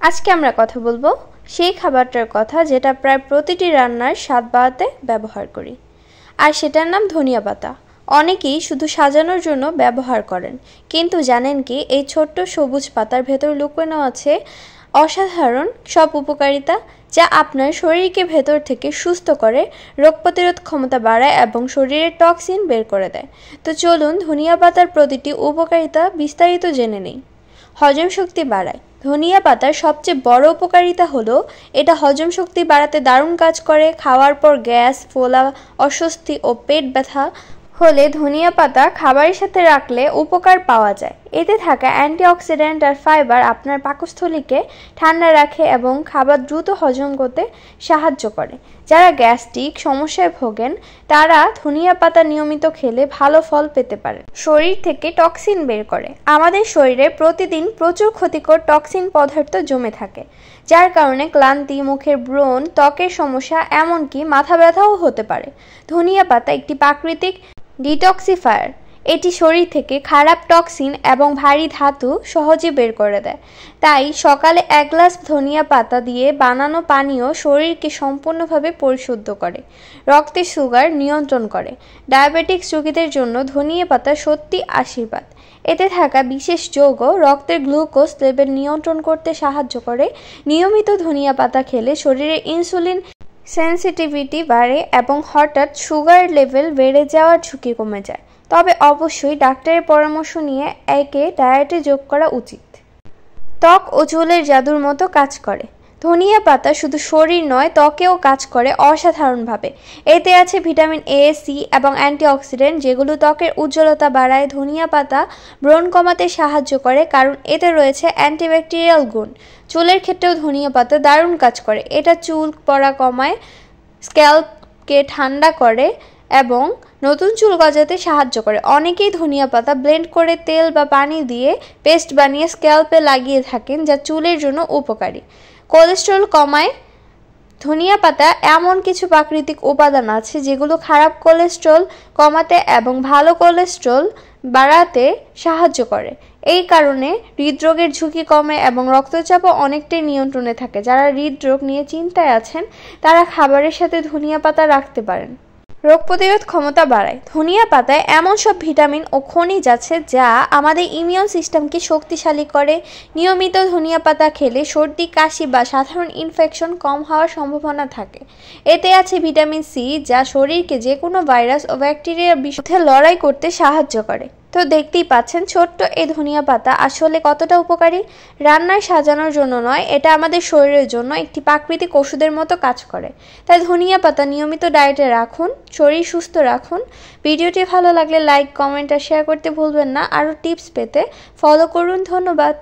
আজকে আমরা কথা বলবো সেই খাবারটার কথা যেটা প্রায় প্রতিটি রান্নার স্বাদ বাড়াতে ব্যবহার করি, আর সেটার নাম ধনিয়া পাতা। অনেকেই শুধু সাজানোর জন্য ব্যবহার করেন, কিন্তু জানেন কি এই ছোট্ট সবুজ পাতার ভেতর লুকানো আছে অসাধারণ সব উপকারিতা, যা আপনার শরীরকে ভেতর থেকে সুস্থ করে, রোগ প্রতিরোধ ক্ষমতা বাড়ায় এবং শরীরের টক্সিন বের করে দেয়। তো চলুন ধনিয়া পাতার প্রতিটি উপকারিতা বিস্তারিত জেনে নেই। হজম শক্তি বাড়ায়। ধনিয়া পাতার সবচেয়ে বড় উপকারিতা হলো এটা হজম শক্তি বাড়াতে দারুণ কাজ করে। খাওয়ার পর গ্যাস, ফোলা, অস্বস্তি ও পেট ব্যথা হলে ধনিয়া পাতা খাবারের সাথে রাখলে উপকার পাওয়া যায়। এতে থাকা অ্যান্টিঅক্সিডেন্ট আর ফাইবার আপনার পাকস্থলীকে ঠান্ডা রাখে এবং খাবার দ্রুত হজম করতে সাহায্য করে। যারা গ্যাস্ট্রিক সমস্যায় ভোগেন তারা ধনিয়া পাতা নিয়মিত খেলে ভালো ফল পেতে পারে। শরীর থেকে টক্সিন বের করে। আমাদের শরীরে প্রতিদিন প্রচুর ক্ষতিকর টক্সিন পদার্থ জমে থাকে, যার কারণে ক্লান্তি, মুখের ব্রণ, ত্বকের সমস্যা, এমনকি মাথা ব্যথাও হতে পারে। ধনিয়া পাতা একটি প্রাকৃতিক ডিটক্সিফায়ার। এটি শরীর থেকে খারাপ টক্সিন এবং ভারী ধাতু সহজে বের করে দেয়। তাই সকালে 1 গ্লাস ধনিয়া পাতা দিয়ে বানানো পানীয় শরীরকে সম্পূর্ণভাবে পরিশুদ্ধ করে। রক্তে সুগার নিয়ন্ত্রণ করে। ডায়াবেটিক্স রোগীদের জন্য ধনিয়া পাতা সত্যি আশীর্বাদ। এতে থাকা বিশেষ যৌগ রক্তের গ্লুকোজ লেভেল নিয়ন্ত্রণ করতে সাহায্য করে। নিয়মিত ধনিয়া পাতা খেলে শরীরে ইনসুলিন সেন্সিটিভিটি বাড়ে এবং হঠাৎ সুগার লেভেল বেড়ে যাওয়ার ঝুঁকি কমে যায়। তবে অবশ্যই ডাক্তারের পরামর্শ নিয়ে একে ডায়েটে যোগ করা উচিত। ত্বক ও চুলের জাদুর মতো কাজ করে। ধনিয়া পাতা শুধু শরীর নয়, ত্বকেও কাজ করে অসাধারণভাবে। এতে আছে ভিটামিন এ, সি এবং অ্যান্টিঅক্সিডেন্ট, যেগুলো ত্বকের উজ্জ্বলতা বাড়ায়। ধনিয়া পাতা ব্রণ কমাতে সাহায্য করে, কারণ এতে রয়েছে অ্যান্টিব্যাকটেরিয়াল গুণ। চুলের ক্ষেত্রেও ধনিয়া পাতা দারুণ কাজ করে। এটা চুল পড়া কমায়, স্ক্যাল্পকে ঠান্ডা করে এবং নতুন চুল গজাতে সাহায্য করে। অনেকেই ধনিয়া পাতা ব্লেন্ড করে তেল বা পানি দিয়ে পেস্ট বানিয়ে স্ক্যাল্পে লাগিয়ে থাকেন, যা চুলের জন্য উপকারী। কোলেস্টেরল কমায়। ধনিয়া পাতা এমন কিছু প্রাকৃতিক উপাদান আছে যেগুলো খারাপ কোলেস্টেরল কমাতে এবং ভালো কোলেস্টেরল বাড়াতে সাহায্য করে। এই কারণে হৃদরোগের ঝুঁকি কমে এবং রক্তচাপও অনেকটাই নিয়ন্ত্রণে থাকে। যারা হৃদরোগ নিয়ে চিন্তায় আছেন তারা খাবারের সাথে ধনিয়া পাতা রাখতে পারেন। রোগ প্রতিরোধ ক্ষমতা বাড়ায়। ধনিয়া পাতায় এমন সব ভিটামিন ও খনিজ আছে যা আমাদের ইমিউন সিস্টেমকে শক্তিশালী করে। নিয়মিত ধনিয়া পাতা খেলে সর্দি, কাশি বা সাধারণ ইনফেকশন কম হওয়ার সম্ভাবনা থাকে। এতে আছে ভিটামিন সি, যা শরীরকে যে কোনো ভাইরাস ও ব্যাকটেরিয়ার বিরুদ্ধে লড়াই করতে সাহায্য করে। তো দেখতেই পাচ্ছেন ছোট্ট এই ধনিয়া পাতা আসলে কতটা উপকারী। রান্নায় সাজানোর জন্য নয়, এটা আমাদের শরীরের জন্য একটি প্রাকৃতিক ওষুধের মতো কাজ করে। তাই ধনিয়া পাতা নিয়মিত ডায়েটে রাখুন, শরীর সুস্থ রাখুন। ভিডিওটি ভালো লাগলে লাইক, কমেন্ট আর শেয়ার করতে ভুলবেন না। আরও টিপস পেতে ফলো করুন। ধন্যবাদ।